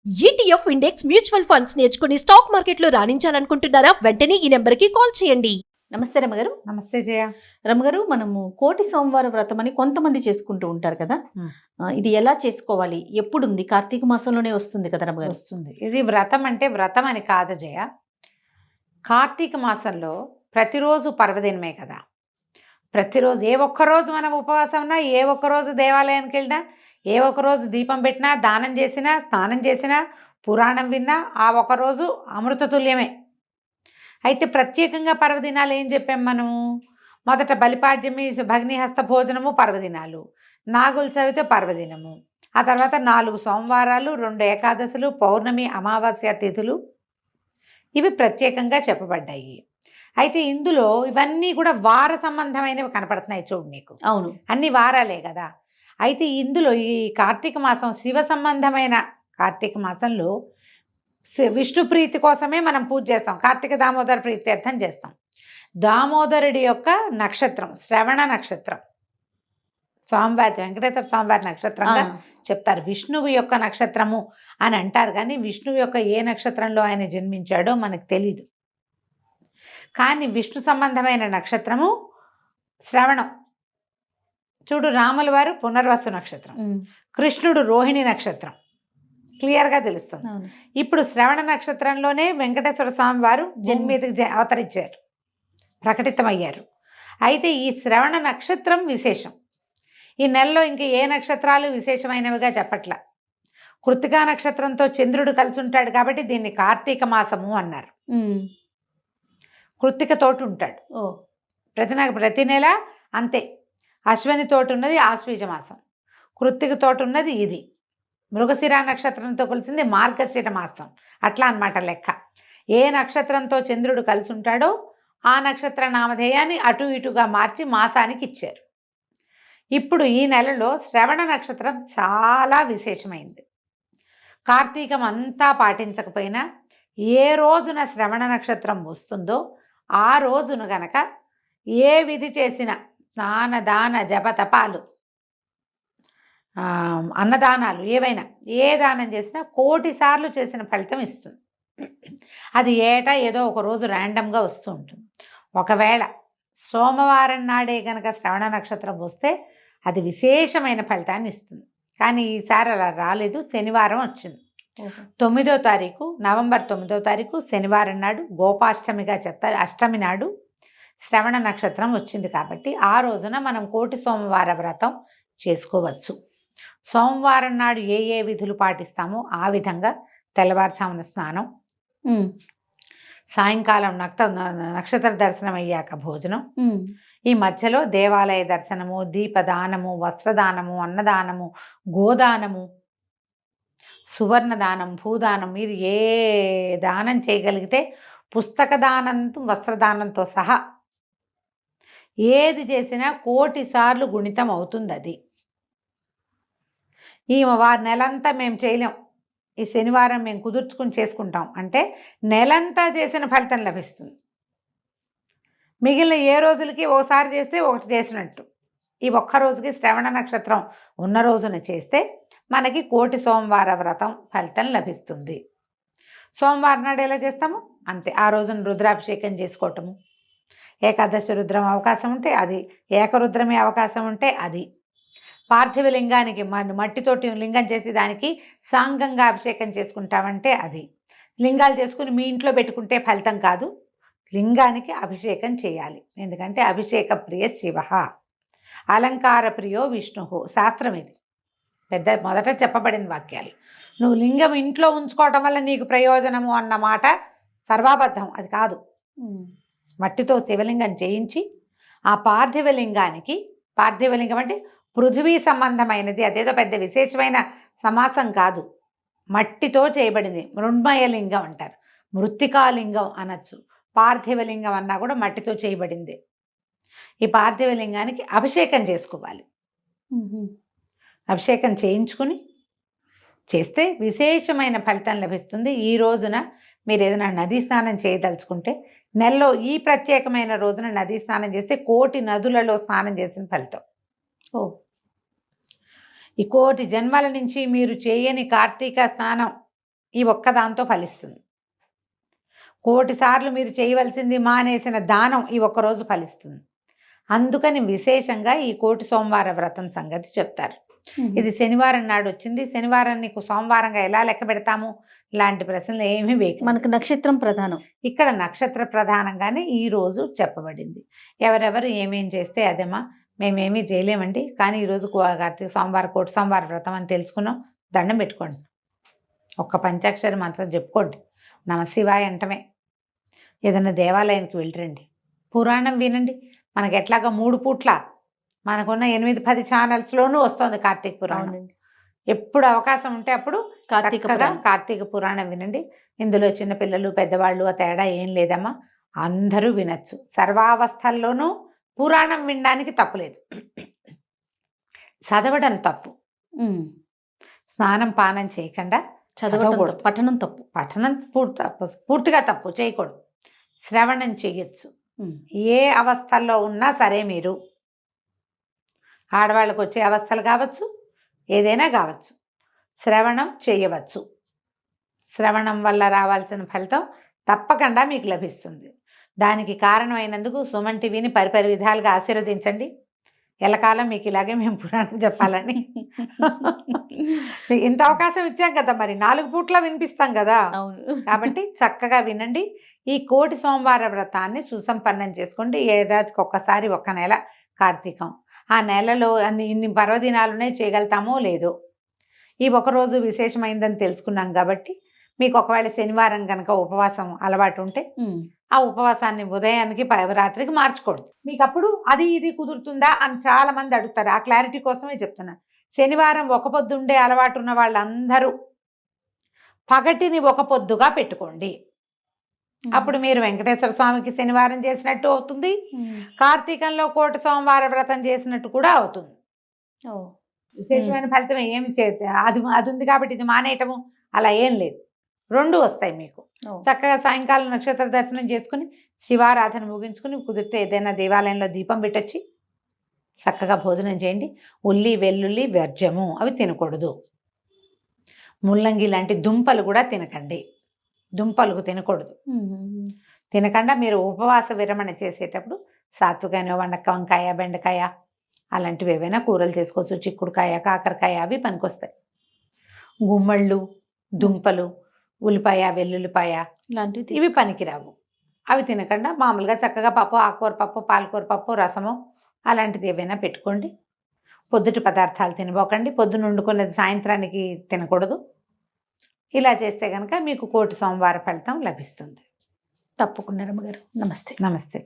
ETF index mutual funds నేర్చుకుని stock మార్కెట్లో రాణించాలనుకుంటున్నారా? వెంటనే ఈ నెంబర్కి కాల్ చేయండి. నమస్తే రమగారు. నమస్తే జయ. రమగారు, మనము కోటి సోమవార వ్రతం అని కొంతమంది చేసుకుంటూ ఉంటారు కదా. ఇది ఎలా చేసుకోవాలి? ఎప్పుడుంది? కార్తీక మాసంలోనే వస్తుంది కదా రమగారు? వస్తుంది. ఇది వ్రతం అంటే వ్రతం అని కాదు జయ. కార్తీక మాసంలో ప్రతిరోజు పర్వదినమే కదా. ప్రతిరోజు ఏ ఒక్కరోజు మనం ఉపవాసం ఉన్నా, ఏ ఒక్కరోజు దేవాలయానికి వెళ్ళినా, ఏ ఒక్కరోజు దీపం పెట్టినా, దానం చేసినా, స్నానం చేసినా, పురాణం విన్నా ఆ ఒకరోజు అమృతతుల్యమే. అయితే ప్రత్యేకంగా పర్వదినాలు ఏం చెప్పాం మనము? మొదట బలిపాడ్యమి, భగ్నిహస్త భోజనము పర్వదినాలు, నాగుల చవితి పర్వదినము, ఆ తర్వాత 4 సోమవారాలు, 2 ఏకాదశులు, పౌర్ణమి, అమావాస్య తిథులు, ఇవి ప్రత్యేకంగా చెప్పబడ్డాయి. అయితే ఇందులో ఇవన్నీ కూడా వార సంబంధమైనవి కనపడుతున్నాయి చూడు నీకు. అవును, అన్ని వారాలే కదా. అయితే ఇందులో ఈ కార్తీక మాసం శివ సంబంధమైన కార్తీక మాసంలో విష్ణు ప్రీతి కోసమే మనం పూజ చేస్తాం. కార్తీక దామోదర ప్రీత్యర్థం చేస్తాం. దామోదరుడి యొక్క నక్షత్రం శ్రవణ నక్షత్రం, స్వామివారి వెంకటేశ్వర స్వామివారి నక్షత్రంగా చెప్తారు. విష్ణువు యొక్క నక్షత్రము అని అంటారు, కానీ విష్ణువు యొక్క ఏ నక్షత్రంలో ఆయన జన్మించాడో మనకు తెలీదు. కానీ విష్ణు సంబంధమైన నక్షత్రము శ్రవణం. చూడు, రాముల వారు పునర్వసు నక్షత్రం, కృష్ణుడు రోహిణి నక్షత్రం, క్లియర్గా తెలుస్తుంది. ఇప్పుడు శ్రవణ నక్షత్రంలోనే వెంకటేశ్వర స్వామి వారు జన్మీదికి అవతరించారు, ప్రకటితమయ్యారు. అయితే ఈ శ్రవణ నక్షత్రం విశేషం. ఈ నెలలో ఇంక ఏ నక్షత్రాలు విశేషమైనవిగా చెప్పట్లా. కృత్తికా నక్షత్రంతో చంద్రుడు కలిసి ఉంటాడు కాబట్టి దీన్ని కార్తీక మాసము అన్నారు. కృత్తిక తోటి ఉంటాడు ప్రతి నెల అంతే. అశ్విని తోటి ఉన్నది ఆశ్వీజ మాసం, కృత్తిక తోటి ఉన్నది ఇది. మృగశిర నక్షత్రంతో కలిసింది మార్గశిర మాసం. అట్లా అన్నమాట లెక్క. ఏ నక్షత్రంతో చంద్రుడు కలిసి ఉంటాడో ఆ నక్షత్ర నామధేయాన్ని అటు ఇటుగా మార్చి మాసానికి ఇచ్చారు. ఇప్పుడు ఈ నెలలో శ్రవణ నక్షత్రం చాలా విశేషమైంది. కార్తీకం అంతా పాటించకపోయినా ఏ రోజున శ్రవణ నక్షత్రం వస్తుందో ఆ రోజున గనక ఏ విధి చేసిన స్నాన దాన జప తపాలు, అన్నదానాలు ఏవైనా ఏ దానం చేసినా 1,000,000 సార్లు చేసిన ఫలితం ఇస్తుంది. అది ఏటా ఏదో ఒక రోజు ర్యాండమ్గా వస్తూ ఉంటుంది. ఒకవేళ సోమవారం నాడే కనుక శ్రవణ నక్షత్రం వస్తే అది విశేషమైన ఫలితాన్ని ఇస్తుంది. కానీ ఈసారి అలా రాలేదు, శనివారం వచ్చింది. 9వ తారీఖు, నవంబర్ 9వ తారీఖు శనివారం నాడు గోపాష్టమిగా చెప్తారు. అష్టమి నాడు శ్రవణ నక్షత్రం వచ్చింది కాబట్టి ఆ రోజున మనం కోటి సోమవార వ్రతం చేసుకోవచ్చు. సోమవారం నాడు ఏ ఏ విధులు పాటిస్తామో ఆ విధంగా తెల్లవారుజామున స్నానం, సాయంకాలం నక్షత్ర దర్శనం అయ్యాక భోజనం, ఈ మధ్యలో దేవాలయ దర్శనము, దీపదానము, వస్త్రదానము, అన్నదానము, గోదానము, సువర్ణదానం, భూదానం, మీరు ఏ దానం చేయగలిగితే పుస్తక దానంతో వస్త్రదానంతో సహా ఏది చేసినా 1,000,000 సార్లు గుణితం అవుతుంది. అది ఈ నెలంతా మేము చేయలేం, ఈ శనివారం మేము కుదుర్చుకుని చేసుకుంటాం అంటే నెలంతా చేసిన ఫలితం లభిస్తుంది. మిగిలిన ఏ రోజులకి ఓసారి చేస్తే ఒకటి చేసినట్టు. ఈ ఒక్కరోజుకి శ్రవణ నక్షత్రం ఉన్న రోజున చేస్తే మనకి 1,000,000 సోమవార వ్రతం ఫలితం లభిస్తుంది. సోమవారం నాడు ఎలా చేస్తాము అంతే. ఆ రోజున రుద్రాభిషేకం చేసుకోవటము, ఏకాదశి రుద్రం అవకాశం ఉంటే అది, ఏకరుద్రమే అవకాశం ఉంటే అది, పార్థివ లింగానికి మట్టితోటి లింగం చేసి దానికి సాంగంగా అభిషేకం చేసుకుంటామంటే అది. లింగాలు చేసుకుని మీ ఇంట్లో పెట్టుకుంటే ఫలితం కాదు, లింగానికి అభిషేకం చేయాలి. ఎందుకంటే అభిషేక ప్రియ శివ, అలంకార ప్రియో విష్ణు, శాస్త్రం ఇది. మొదట చెప్పబడిన వాక్యాలు. నువ్వు లింగం ఇంట్లో ఉంచుకోవటం వల్ల నీకు ప్రయోజనము అన్న మాట సర్వాబద్ధం, అది కాదు. మట్టితో శివలింగం చేయించి ఆ పార్థివ లింగం అంటే పృథివీ సంబంధమైనది, అదేదో పెద్ద విశేషమైన సమాసం కాదు, మట్టితో చేయబడింది. మృణ్మయ లింగం అంటారు, మృత్తికాలింగం అనొచ్చు, పార్థివ లింగం అన్నా కూడా మట్టితో చేయబడింది. ఈ పార్థివ లింగానికి అభిషేకం చేసుకోవాలి. అభిషేకం చేయించుకుని చేస్తే విశేషమైన ఫలితం లభిస్తుంది. ఈ రోజున మీరు ఏదైనా నదీ స్నానం చేయదలుచుకుంటే నెలలో ఈ ప్రత్యేకమైన రోజున నదీ స్నానం చేస్తే 1,000,000 నదులలో స్నానం చేసిన ఫలితం. ఈ 1,000,000 జన్మల నుంచి మీరు చేయని కార్తీక స్నానం ఈ ఒక్క దాంతో ఫలిస్తుంది. 1,000,000 సార్లు మీరు చేయవలసింది మానేసిన దానం ఈ ఒక్కరోజు ఫలిస్తుంది. అందుకని విశేషంగా ఈ 1,000,000 సోమవార వ్రతం సంగతి చెప్తారు. ఇది శనివారం నాడు వచ్చింది. శనివారం నీకు సోమవారంగా ఎలా లెక్క పెడతాము ఇలాంటి ప్రశ్నలు ఏమీ వేయకు. మనకు నక్షత్రం ప్రధానం. ఇక్కడ నక్షత్ర ప్రధానంగానే ఈ రోజు చెప్పబడింది. ఎవరెవరు ఏమేం చేస్తే అదేమా మేమేమీ చేయలేమండి, కానీ ఈరోజు కార్తీక సోమవారం 1,000,000 సోమవార వ్రతం అని తెలుసుకున్నాం. దండం పెట్టుకోండి, ఒక్క పంచాక్షరి మంత్రం చెప్పుకోండి, నమశివాయ అంటమే. ఏదైనా దేవాలయానికి వెళ్ళిరండి, పురాణం వినండి. మనకి ఎట్లాగా 3 పూట్ల మనకున్న 8-10 ఛానల్స్లోనూ వస్తుంది కార్తీక పురాణం. ఎప్పుడు అవకాశం ఉంటే అప్పుడు కార్తీక పురాణం వినండి. ఇందులో చిన్నపిల్లలు పెద్దవాళ్ళు ఆ తేడా ఏం లేదమ్మా, అందరూ వినొచ్చు. సర్వావస్థల్లోనూ పురాణం వినడానికి తప్పులేదు. చదవడం తప్పు, స్నానం పానం చేయకుండా చదవకూడదు. పఠనం పూర్తిగా తప్పు చేయకూడదు. శ్రవణం చేయొచ్చు. ఏ అవస్థల్లో ఉన్నా సరే, మీరు ఆడవాళ్ళకు వచ్చే అవస్థలు కావచ్చు, ఏదైనా కావచ్చు, శ్రవణం చేయవచ్చు. శ్రవణం వల్ల రావాల్సిన ఫలితం తప్పకుండా మీకు లభిస్తుంది. దానికి కారణమైనందుకు సుమన్ టీవీని పరిపరి విధాలుగా ఆశీర్వదించండి. ఎల్లకాలం మీకు ఇలాగే మేము పురాణం చెప్పాలని ఇంత అవకాశం ఇచ్చాం కదా, మరి 4 పూట్ల వినిపిస్తాం కదా. కాబట్టి చక్కగా వినండి. ఈ 1,000,000 సోమవార వ్రతాన్ని సుసంపన్నం చేసుకోండి. ఏడాదికి ఒక్కసారి 1 నెల కార్తీకం. ఆ నెలలో ఇన్ని పర్వదినాలునే చేయగలుగుతామో లేదో, ఈ ఒకరోజు విశేషమైందని తెలుసుకున్నాం కాబట్టి మీకు ఒకవేళ శనివారం కనుక ఉపవాసం అలవాటు ఉంటే ఆ ఉపవాసాన్ని ఉదయానికి రాత్రికి మార్చుకోండి. మీకు అప్పుడు అది ఇది కుదురుతుందా అని చాలా మంది అడుగుతారు. ఆ క్లారిటీ కోసమే చెప్తున్నాను. శనివారం ఒక పొద్దు ఉండే అలవాటు ఉన్న వాళ్ళందరూ పగటిని ఒక పొద్దుగా పెట్టుకోండి. అప్పుడు మీరు వెంకటేశ్వర స్వామికి శనివారం చేసినట్టు అవుతుంది, కార్తీకంలో 1,000,000 సోమవార వ్రతం చేసినట్టు కూడా అవుతుంది. విశేషమైన ఫలితం ఏమి అది ఉంది కాబట్టి ఇది మానేయటము అలా ఏం లేదు, 2 వస్తాయి మీకు. చక్కగా సాయంకాలం నక్షత్ర దర్శనం చేసుకుని శివారాధన ముగించుకుని కుదిరితే ఏదైనా దేవాలయంలో దీపం పెట్టొచ్చి చక్కగా భోజనం చేయండి. ఉల్లి వెల్లుల్లి వ్యర్థము, అవి తినకూడదు. ముల్లంగి లాంటి దుంపలు కూడా తినకండి, దుంపలు తినకూడదు. తినకుండా మీరు ఉపవాస విరమణ చేసేటప్పుడు సాత్వికమైన వంకాయ బెండకాయ అలాంటివి ఏవైనా కూరలు చేసుకోవచ్చు. చిక్కుడుకాయ కాకరకాయ అవి పనికొస్తాయి. గుమ్మళ్ళు దుంపలు ఉల్లిపాయ వెల్లుల్లిపాయ లాంటివి ఇవి పనికిరావు. అవి తినకుండా మామూలుగా చక్కగా పప్పు, ఆకుకూర పప్పు, పాలకూర పప్పు, రసము అలాంటిది ఏవైనా పెట్టుకోండి. పొద్దుటి పదార్థాలు తినబోకండి. పొద్దున వండుకున్నది సాయంత్రానికి తినకూడదు. ఇలా చేస్తే కనుక మీకు 1,000,000 సోమవార ఫలితం లభిస్తుంది. తప్పకుండా రమ్మగారు. నమస్తే. నమస్తే.